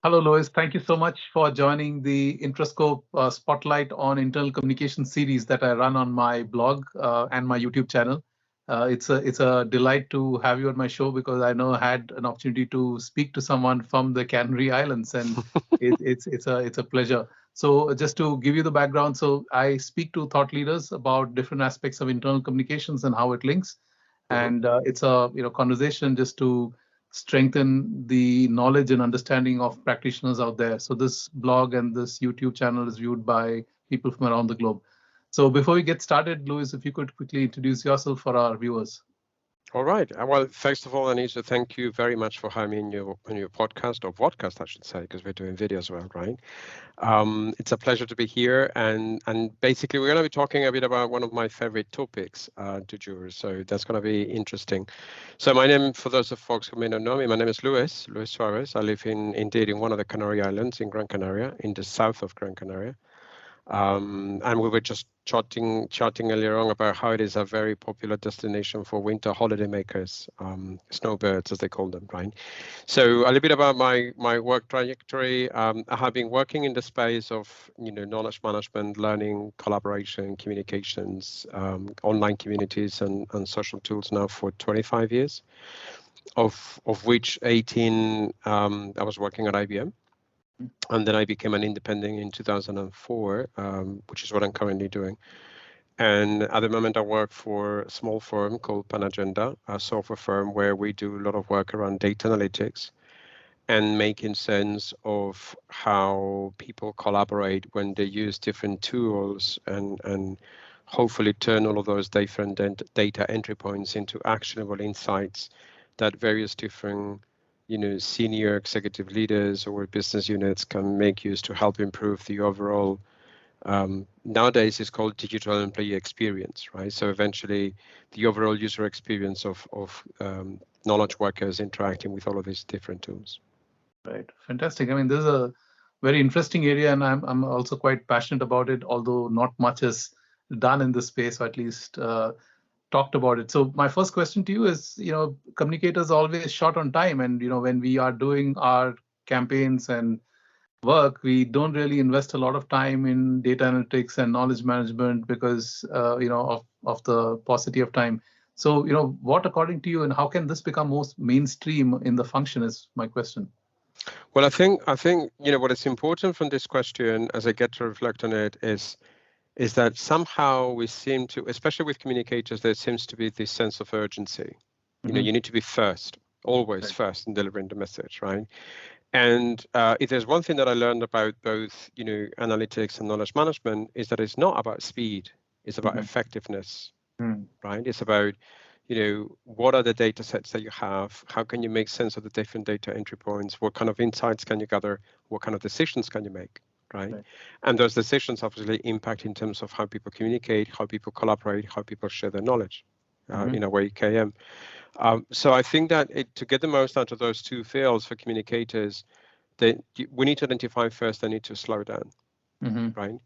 Hello, Lois. Thank you so much for joining the Introscope Spotlight on Internal Communication series that I run on my blog and my YouTube channel. It's a delight to have you on my show because I know I had an opportunity to speak to someone from the Canary Islands, and it's a pleasure. So just to give you the background, so I speak to thought leaders about different aspects of internal communications and how it links, Mhm. and it's a conversation just to strengthen the knowledge and understanding of practitioners out there. So this blog and this YouTube channel is viewed by people from around the globe. So before we get started, Louis, if you could quickly introduce yourself for our viewers. All right. Well, first of all, I need to thank you very much for having me in your podcast, or vodcast, I should say, because we're doing video as well, right? It's a pleasure to be here, and basically we're going to be talking a bit about one of my favorite topics du jour. So that's going to be interesting. So my name, for those of folks who may not know me, my name is Luis Suarez. I live indeed in one of the Canary Islands in Gran Canaria, in the south of Gran Canaria. And we were just chatting earlier on about how it is a very popular destination for winter holiday makers, snowbirds as they call them, right? So a little bit about my work trajectory. I have been working in the space of knowledge management, learning, collaboration, communications, online communities, and social tools now for 25 years, of which 18 I was working at IBM. And then I became an independent in 2004, which is what I'm currently doing. And at the moment, I work for a small firm called Panagenda, a software firm where we do a lot of work around data analytics and making sense of how people collaborate when they use different tools, and hopefully turn all of those different data entry points into actionable insights that various different senior executive leaders or business units can make use to help improve the overall, nowadays it's called digital employee experience, right? So eventually the overall user experience of knowledge workers interacting with all of these different tools. Right, fantastic. I mean, this is a very interesting area, and I'm also quite passionate about it, although not much is done in this space, or at least talked about it. So my first question to you is, communicators are always short on time, and when we are doing our campaigns and work, we don't really invest a lot of time in data analytics and knowledge management because of the paucity of time. So what, according to you, and how can this become most mainstream in the function is my question. Well, I think what is important from this question, as I get to reflect on it, is that somehow we seem to, especially with communicators, there seems to be this sense of urgency. You need to be first, always Right. first in delivering the message, right? And if there's one thing that I learned about both, analytics and knowledge management, is that it's not about speed, it's about effectiveness, right? It's about, what are the data sets that you have? How can you make sense of the different data entry points? What kind of insights can you gather? What kind of decisions can you make, right? And those decisions obviously impact in terms of how people communicate, how people collaborate, how people share their knowledge, in a way, KM. So I think that to get the most out of those two fields for communicators, we need to identify first, they need to slow down, right?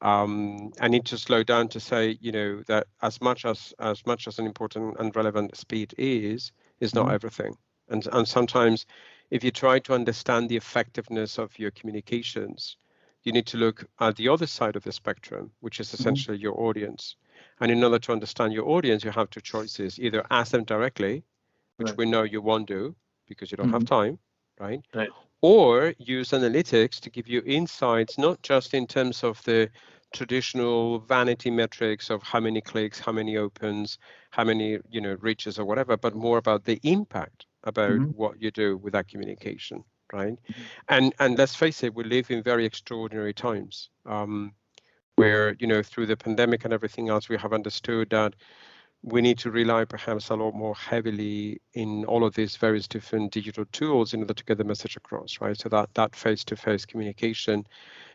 I need to slow down to say, that as much as an important and relevant speed is not everything. And sometimes if you try to understand the effectiveness of your communications, you need to look at the other side of the spectrum, which is essentially your audience. And in order to understand your audience, you have two choices: either ask them directly, which we know you won't do because you don't have time, right? Right. Or use analytics to give you insights, not just in terms of the traditional vanity metrics of how many clicks, how many opens, how many reaches or whatever, but more about the impact about what you do with that communication, right? And let's face it, we live in very extraordinary times, where through the pandemic and everything else, we have understood that we need to rely perhaps a lot more heavily in all of these various different digital tools in order to get the message across, right? So that face-to-face communication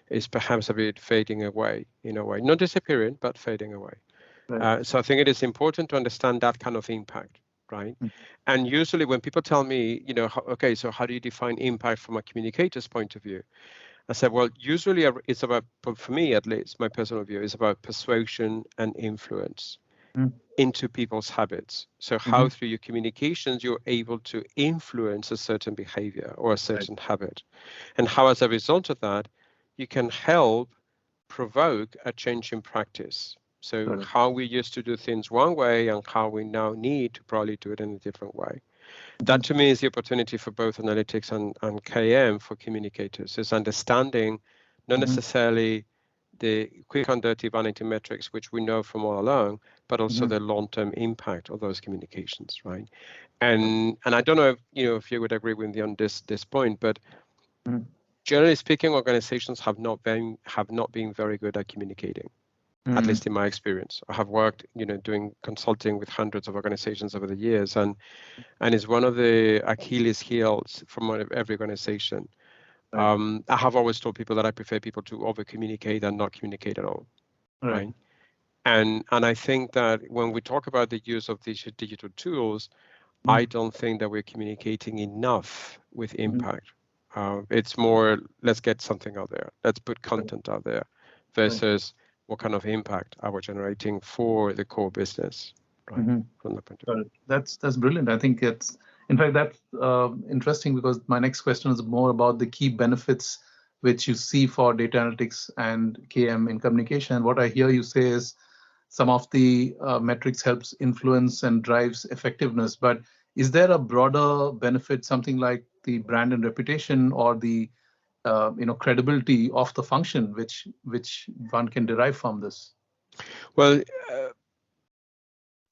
is perhaps a bit fading away in a way, not disappearing, but fading away. Right. So I think it is important to understand that kind of impact, right? And usually when people tell me, okay, so how do you define impact from a communicator's point of view? I said, well, usually it's about, for me at least, my personal view is about persuasion and influence. Mm. into people's habits. So how through your communications you're able to influence a certain behavior or a Right. certain habit, and how as a result of that you can help provoke a change in practice. So Got it. how we used to do things one way and how we now need to probably do it in a different way. That Mhm. to me is the opportunity for both analytics and KM for communicators, is understanding not Mhm. necessarily the quick and dirty vanity metrics, which we know from all along, but also Mhm. the long-term impact of those communications, right? And I don't know if if you would agree with me on this point, but Mhm. generally speaking, organizations have not been very good at communicating, at Mhm. least in my experience. I have worked, doing consulting with hundreds of organizations over the years, and it's one of the Achilles heels from every organization. Right. I have always told people that I prefer people to over communicate than not communicate at all, Right. right? And I think that when we talk about the use of these digital tools, I Mhm. don't think that we're communicating enough with Mhm. impact. It's more, let's get something out there, let's put Right. content out there, Right. versus what kind of impact are we generating for the core business, right? Mhm. From that point of Got view. it. That's brilliant. I think it's, in fact, that's interesting because my next question is more about the key benefits which you see for data analytics and KM in communication. And what I hear you say is some of the metrics helps influence and drives effectiveness. But is there a broader benefit, something like the brand and reputation or the credibility of the function, which one can derive from this? Well,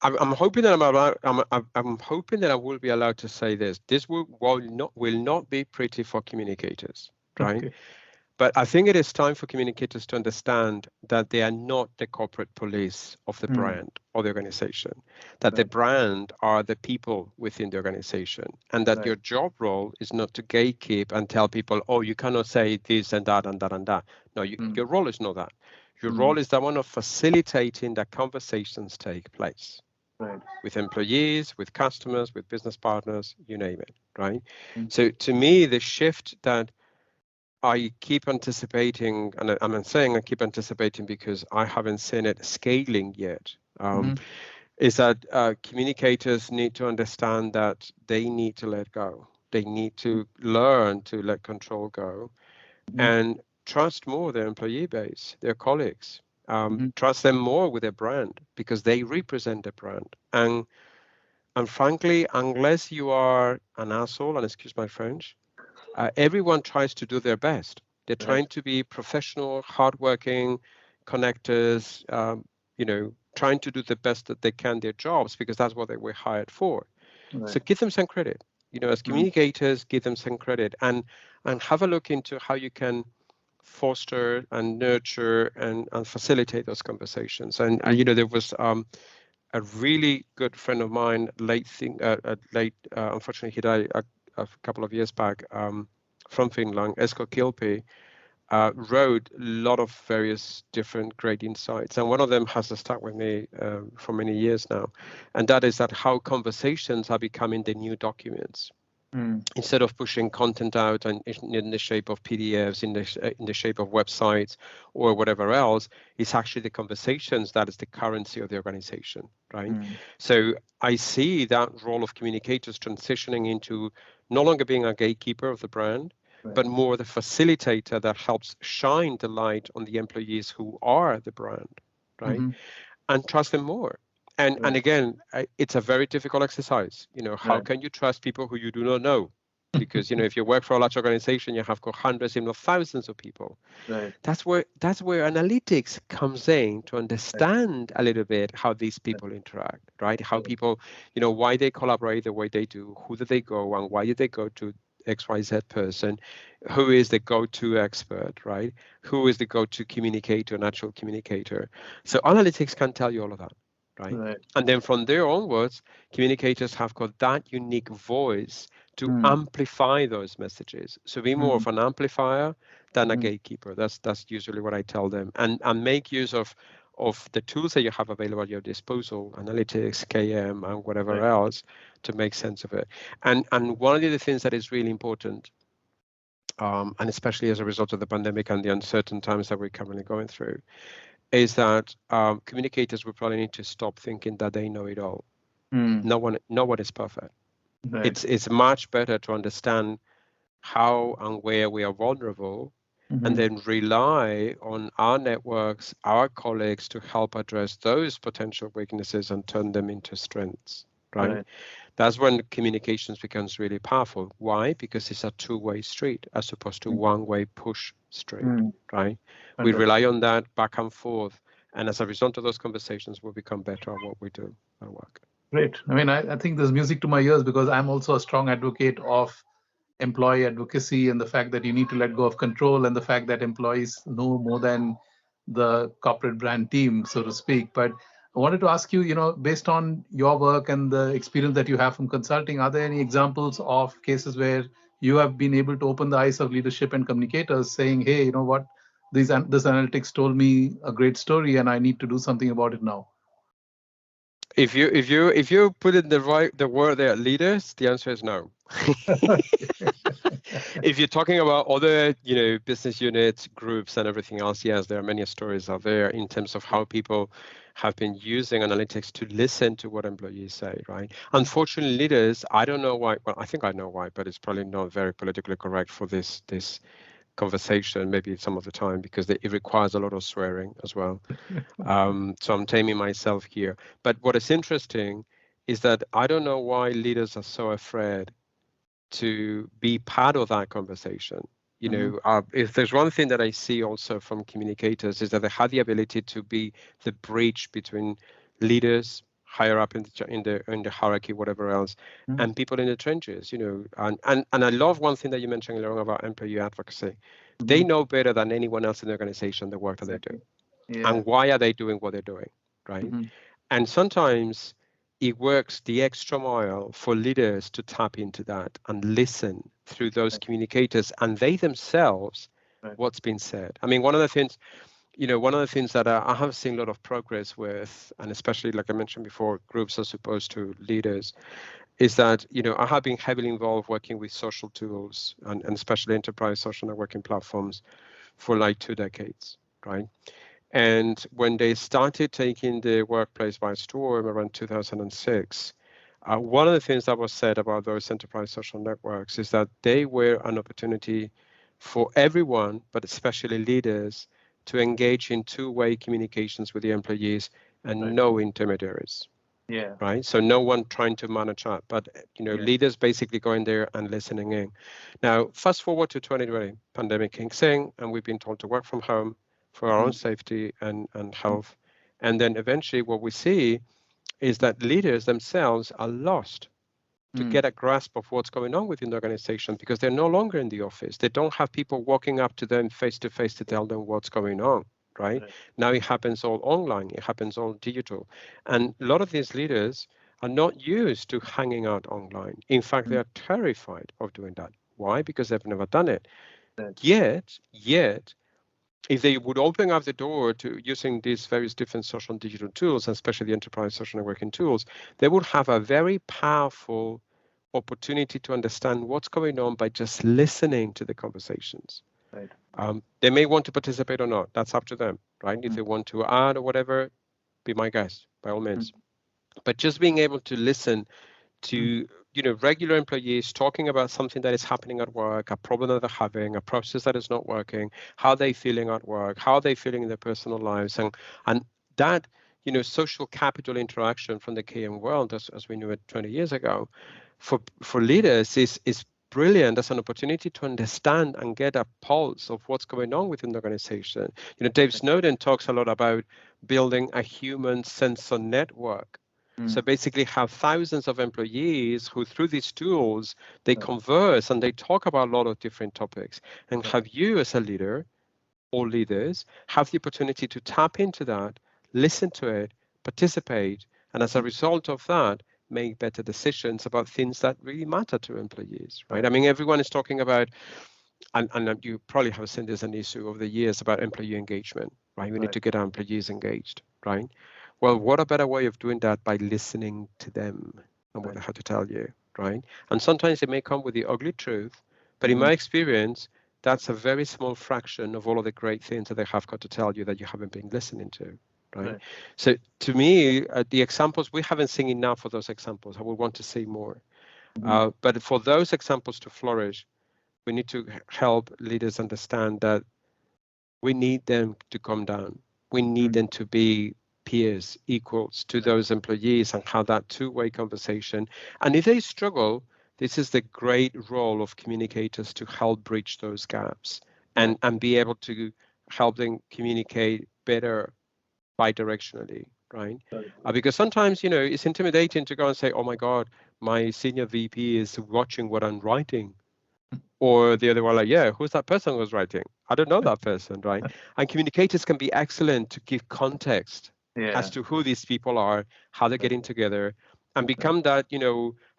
I'm hoping that I'm hoping that I will be allowed to say this. This will not be pretty for communicators, right? Okay. But I think it is time for communicators to understand that they are not the corporate police of the Mm, brand or the organization, that the right. brand are the people within the organization, and that Right. your job role is not to gatekeep and tell people, oh, you cannot say this and that and that and that. No, Mm, your role is not that. Your mm, role is that one of facilitating that conversations take place right. with employees, with customers, with business partners, you name it, right? Mm, So to me, the shift that I keep anticipating, and I'm saying I keep anticipating because I haven't seen it scaling yet, mhm, is that communicators need to understand that they need to let go. They need to learn to let control go mhm, and trust more their employee base, their colleagues, mhm, trust them more with their brand because they represent the brand. And frankly, unless you are an asshole, and excuse my French, everyone tries to do their best. They're right. trying to be professional, hardworking connectors, trying to do the best that they can their jobs because that's what they were hired for. So Right. give them some credit. As Mm, communicators, give them some credit and have a look into how you can foster and nurture and facilitate those conversations. And there was a really good friend of mine, unfortunately he died a couple of years back, from Finland, Esko Kilpi, wrote a lot of various different great insights. And one of them has stuck with me for many years now. And that is that how conversations are becoming the new documents. mm, Instead of pushing content out and in the shape of PDFs, in the shape of websites or whatever else, it's actually the conversations that is the currency of the organization, right? mm, So I see that role of communicators transitioning into no longer being a gatekeeper of the brand, right. but more the facilitator that helps shine the light on the employees who are the brand, right? Mhm, And trust them more. And right. again, it's a very difficult exercise. How Right. can you trust people who you do not know? Because if you work for a large organization, you have got hundreds, if not thousands of people. Right. That's where analytics comes in to Right. understand a little bit how these Right. people interact, right? How Right. people, why they collaborate the way they do, who do they go, and why did they go to XYZ person, who is the go-to expert, right? Who is the go-to communicator, natural communicator. So analytics can tell you all of that, right? Right. And then from there onwards, communicators have got that unique voice to Mm, amplify those messages. So be more mm, of an amplifier than a mhm, gatekeeper. That's usually what I tell them. And make use of the tools that you have available at your disposal, analytics, KM, and whatever right. else, to make sense of it. And one of the things that is really important, and especially as a result of the pandemic and the uncertain times that we're currently going through, is that communicators will probably need to stop thinking that they know it all. Mm. No one is perfect. Right. It's much better to understand how and where we are vulnerable, and Mm-hmm. then rely on our networks, our colleagues to help address those potential weaknesses and turn them into strengths, right? Right. That's when communications becomes really powerful. Why? Because it's a two-way street as opposed to one-way push street, Mm. right? We rely Fantastic. on that back and forth, and as a result of those conversations, we'll become better at what we do at work. Great. I mean, I think there's music to my ears because I'm also a strong advocate of employee advocacy and the fact that you need to let go of control and the fact that employees know more than the corporate brand team, so to speak. But I wanted to ask you, based on your work and the experience that you have from consulting, are there any examples of cases where you have been able to open the eyes of leadership and communicators saying, hey, you know what, this analytics told me a great story and I need to do something about it now? If you put in the word there, leaders, the answer is no. If you're talking about other, business units, groups, and everything else, yes, there are many stories out there in terms of how people have been using analytics to listen to what employees say, right? Unfortunately, leaders, I don't know why. Well, I think I know why, but it's probably not very politically correct for this conversation, maybe some of the time, because it requires a lot of swearing as well. So I'm taming myself here. But what is interesting is that I don't know why leaders are so afraid to be part of that conversation. Mm-hmm. If there's one thing that I see also from communicators is that they have the ability to be the bridge between leaders higher up in the hierarchy, whatever else, and people in the trenches. And I love one thing that you mentioned earlier on about employee advocacy. They Mm-hmm. know better than anyone else in the organization the work that they do Exactly. Yeah. and why are they doing what they're doing, right? Mm-hmm. And sometimes it works the extra mile for leaders to tap into that and listen through those Right. communicators and they themselves Right. what's been said. I mean, one of the things that I have seen a lot of progress with, and especially like I mentioned before, groups as opposed to leaders, is that I have been heavily involved working with social tools and especially enterprise social networking platforms for like 2 decades, right? And when they started taking the workplace by storm around 2006, one of the things that was said about those enterprise social networks is that they were an opportunity for everyone, but especially leaders, to engage in two-way communications with the employees and Right. no intermediaries, Yeah. right? So no one trying to manage that, but Yeah. leaders basically going there and listening in. Now, fast forward to 2020, pandemic kicks in, and we've been told to work from home for our own Mm-hmm. safety and health. And then eventually what we see is that leaders themselves are lost to Mm. get a grasp of what's going on within the organization because they're no longer in the office. They don't have people walking up to them face to face to tell them what's going on, right? Right. Now it happens all online, it happens all digital. And a lot of these leaders are not used to hanging out online. In fact, they Mm. are terrified of doing that. Why? Because they've never done it. Right. Yet, if they would open up the door to using these various different social and digital tools, especially the enterprise social networking tools, they would have a very powerful opportunity to understand what's going on by just listening to the conversations. Right. They may want to participate or not. That's up to them, right? If Mm. they want to add or whatever, be my guest, by all Mm. means. But just being able to listen Mm. to regular employees talking about something that is happening at work, a problem that they're having, a process that is not working, how they feeling at work, how they feeling in their personal lives, and that social capital interaction from the KM world as we knew it 20 years ago, for leaders is brilliant as an opportunity to understand and get a pulse of what's going on within the organization. Dave Snowden talks a lot about building a human sensor network. So Mm. basically have thousands of employees who through these tools, they Right. converse and they talk about a lot of different topics. And Right. have you as a leader or leaders have the opportunity to tap into that, listen to it, participate, and as a Mm. result of that, make better decisions about things that really matter to employees, right? I Right. mean, everyone is talking about, and you probably have seen this an issue over the years about employee engagement, right? We need Right. to get our employees engaged, right? Well, what a better way of doing that by listening to them and what Right. they have to tell you, right? And sometimes it may come with the ugly truth, but in Mm-hmm. my experience, that's a very small fraction of all of the great things that they have got to tell you that you haven't been listening to, right? So to me, the examples, we haven't seen enough of those examples. I would want to see more. But for those examples to flourish, we need to help leaders understand that we need them to come down. We need them to be peers, equals to those employees, and have that two-way conversation. And if they struggle, this is the great role of communicators to help bridge those gaps and be able to help them communicate better bidirectionally, right? Because sometimes, it's intimidating to go and say, oh my God, my senior VP is watching what I'm writing. Or the other one, like, yeah, who's that person who's writing? I don't know that person, right? And communicators can be excellent to give context as to who these people are, how they're getting together, and become that,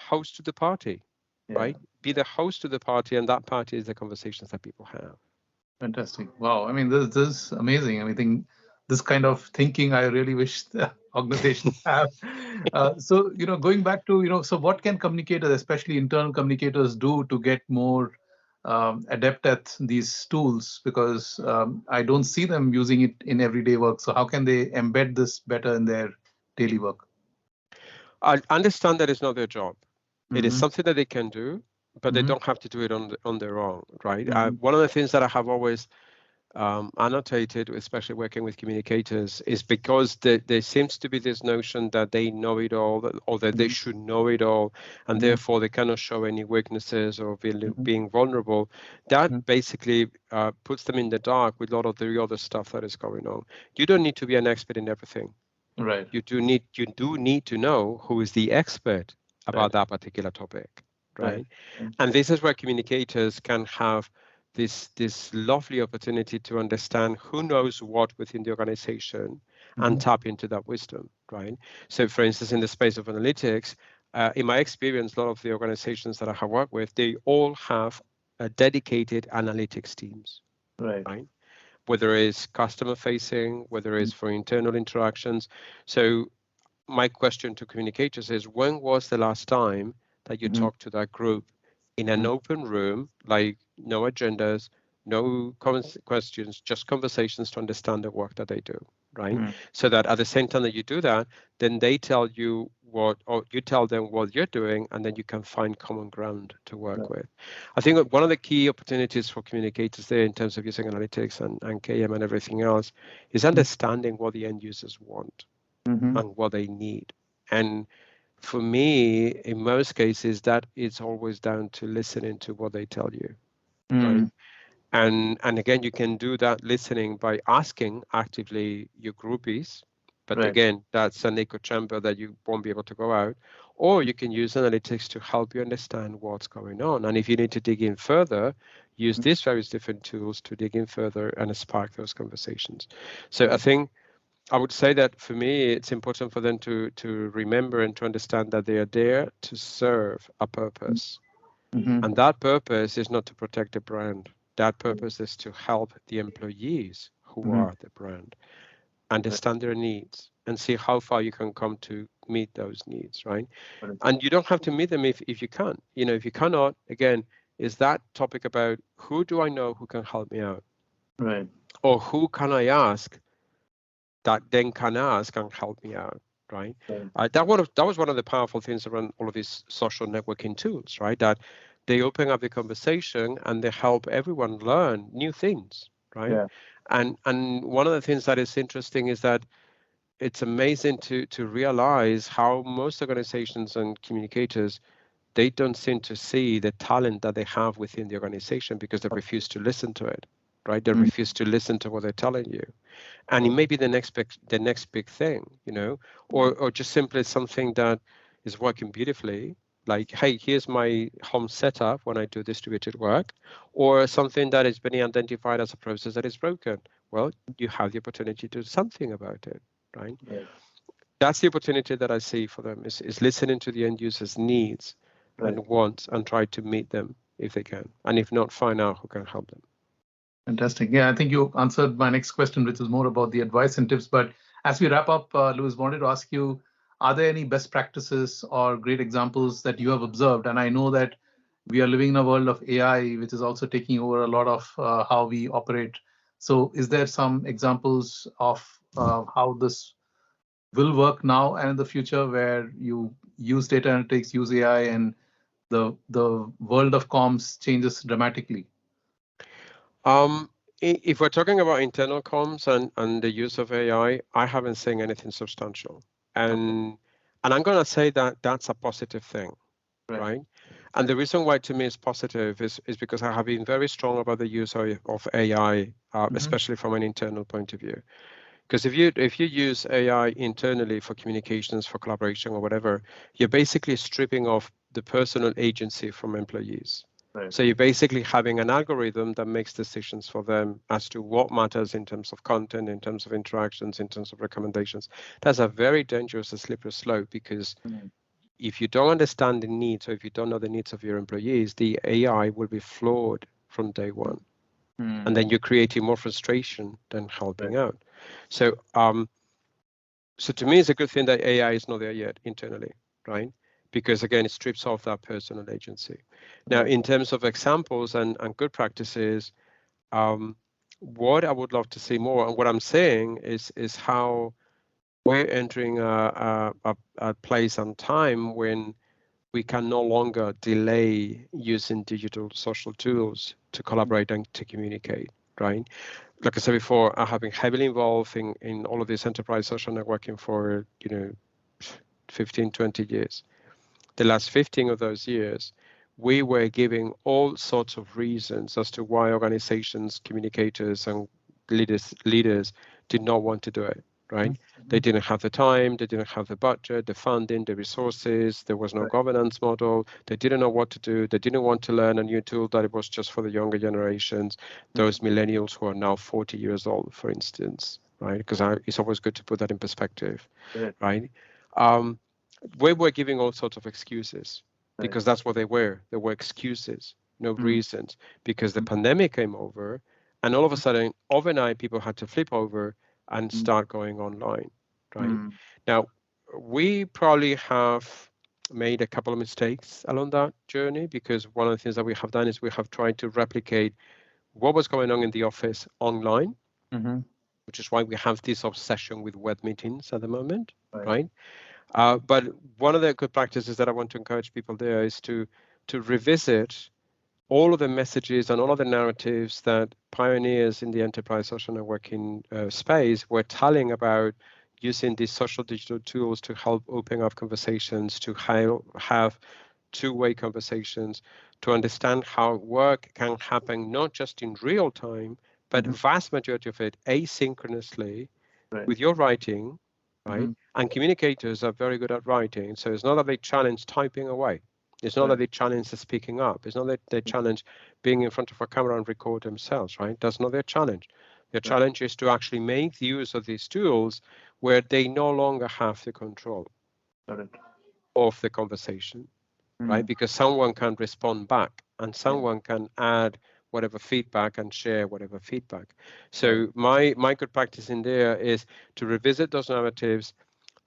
host to the party, right? Be the host to the party, and that party is the conversations that people have. Fantastic. Wow. I mean, this is amazing. I mean, this kind of thinking, I really wish the organizations have. So, going back to, so what can communicators, especially internal communicators, do to get more adept at these tools? Because I don't see them using it in everyday work. So how can they embed this better in their daily work? I understand that it's not their job. It is something that they can do, but they don't have to do it on their own, right? One of the things that I have always annotated, especially working with communicators, is because there seems to be this notion that they know it all, or that they should know it all, and therefore they cannot show any weaknesses or being vulnerable. That basically puts them in the dark with a lot of the other stuff that is going on. You don't need to be an expert in everything. Right. You do need to know who is the expert about that particular topic, right? And this is where communicators can have this lovely opportunity to understand who knows what within the organization and tap into that wisdom, right? So for instance, in the space of analytics, in my experience, a lot of the organizations that I have worked with, they all have dedicated analytics teams, right? Whether it's customer facing, whether it's for internal interactions. So my question to communicators is, when was the last time that you talked to that group in an open room, like no agendas, no questions, just conversations to understand the work that they do, right? So that at the same time that you do that, then they tell you what, or you tell them what you're doing, and then you can find common ground to work with. I think one of the key opportunities for communicators there in terms of using analytics and KM and everything else is understanding what the end users want and what they need. And for me, in most cases, that it's always down to listening to what they tell you, right? And again, you can do that listening by asking actively your groupies, but again, that's an echo chamber that you won't be able to go out. Or you can use analytics to help you understand what's going on. And if you need to dig in further, use these various different tools to dig in further and spark those conversations. So I think I would say that for me, it's important for them to remember and to understand that they are there to serve a purpose. And that purpose is not to protect the brand. That purpose is to help the employees who are the brand understand their needs and see how far you can come to meet those needs, right? And you don't have to meet them if you can't. If you cannot, again, is that topic about who do I know who can help me out? Right. Or who can I ask that then can ask and help me out, right? That was one of the powerful things around all of these social networking tools, right? That they open up the conversation and they help everyone learn new things, right? And one of the things that is interesting is that it's amazing to realize how most organizations and communicators, they don't seem to see the talent that they have within the organization because they refuse to listen to it, right? They refuse to listen to what they're telling you. And it may be the next big thing, or just simply something that is working beautifully, like, hey, here's my home setup when I do distributed work, or something that is being identified as a process that is broken. Well, you have the opportunity to do something about it, right? That's the opportunity that I see for them, is listening to the end user's needs and wants and try to meet them if they can, and if not, find out who can help them. Fantastic. Yeah, I think you answered my next question, which is more about the advice and tips. But as we wrap up, Luis, wanted to ask you, are there any best practices or great examples that you have observed? And I know that we are living in a world of AI, which is also taking over a lot of how we operate. So, is there some examples of how this will work now and in the future, where you use data analytics, use AI, and the world of comms changes dramatically? If we're talking about internal comms and the use of AI, I haven't seen anything substantial. Okay. And I'm going to say that that's a positive thing, Right. right? And the reason why to me it's positive is because I have been very strong about the use of AI, especially from an internal point of view. Because if you use AI internally for communications, for collaboration or whatever, you're basically stripping off the personal agency from employees. Right. So you're basically having an algorithm that makes decisions for them as to what matters in terms of content, in terms of interactions, in terms of recommendations. That's a very dangerous and slippery slope, because if you don't understand the needs, or if you don't know the needs of your employees, the AI will be flawed from day one. And then you're creating more frustration than helping out. So, so to me, it's a good thing that AI is not there yet internally, right? Because again, it strips off that personal agency. Now, in terms of examples and good practices, what I would love to see more, and what I'm saying is how we're entering a place and time when we can no longer delay using digital social tools to collaborate and to communicate, right? Like I said before, I have been heavily involved in all of this enterprise social networking for 15, 20 years. The last 15 of those years, we were giving all sorts of reasons as to why organizations, communicators, and leaders did not want to do it, right? They didn't have the time, they didn't have the budget, the funding, the resources, there was no governance model, they didn't know what to do, they didn't want to learn a new tool that it was just for the younger generations, those millennials who are now 40 years old, for instance, right? Because it's always good to put that in perspective, right? We were giving all sorts of excuses, because that's what they were. They were excuses, no reasons, because the pandemic came over, and all of a sudden, overnight, people had to flip over and start going online, right? Now, we probably have made a couple of mistakes along that journey, because one of the things that we have done is we have tried to replicate what was going on in the office online, which is why we have this obsession with web meetings at the moment, right? But one of the good practices that I want to encourage people there is to revisit all of the messages and all of the narratives that pioneers in the enterprise social networking space were telling about using these social digital tools to help open up conversations, to have two-way conversations, to understand how work can happen not just in real time, but vast majority of it asynchronously with your writing, right? And communicators are very good at writing. So it's not that they challenge typing away. It's not that they challenge speaking up. It's not that they challenge being in front of a camera and record themselves, right? That's not their challenge. Their challenge is to actually make use of these tools where they no longer have the control of the conversation, right? Because someone can respond back and someone can add whatever feedback and share whatever feedback. So my good practice in there is to revisit those narratives.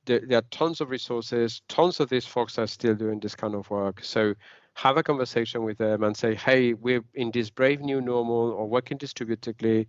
There are tons of resources, tons of these folks are still doing this kind of work. So have a conversation with them and say, hey, we're in this brave new normal or working distributedly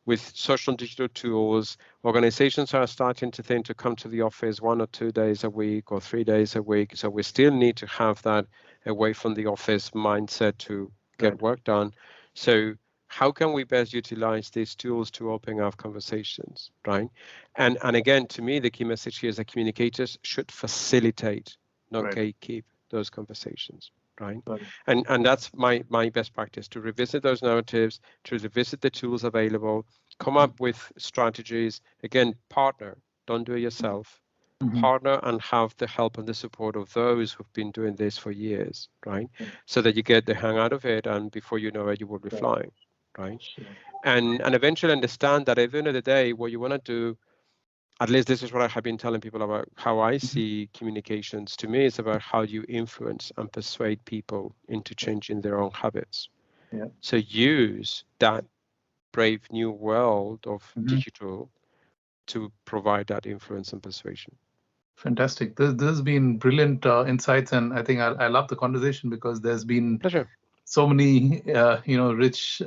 with social and digital tools. Organizations are starting to think to come to the office 1 or 2 days a week or 3 days a week. So we still need to have that away from the office mindset to get work done. So how can we best utilize these tools to open up conversations, right? And again, to me, the key message here is that communicators should facilitate, not gatekeep those conversations, right? And that's my best practice, to revisit those narratives, to revisit the tools available, come up with strategies. Again, partner, don't do it yourself. Partner and have the help and the support of those who've been doing this for years, right? So that you get the hang out of it, and before you know it, you will be flying, right? And eventually understand that at the end of the day, what you want to do, at least this is what I have been telling people about how I see communications. To me, it's about how you influence and persuade people into changing their own habits. So use that brave new world of digital to provide that influence and persuasion. Fantastic. This has been brilliant insights, and I think I love the conversation because there's been Pleasure. so many rich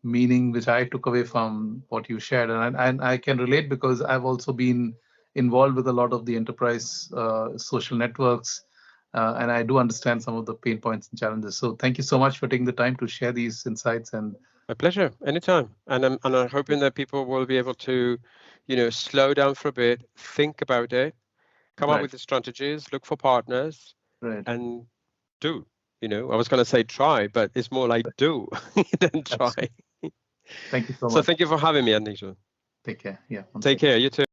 meaning which I took away from what you shared, and I can relate because I've also been involved with a lot of the enterprise social networks, and I do understand some of the pain points and challenges. So thank you so much for taking the time to share these insights. And My pleasure. Anytime. And I'm hoping that people will be able to, slow down for a bit, think about it, come up right, with the strategies, look for partners, right, and do. I was going to say try, but it's more like do than try. absolutely. Thank you so So much. thank you for having me, Anisha. Take care. Yeah, once Take again. care. You too.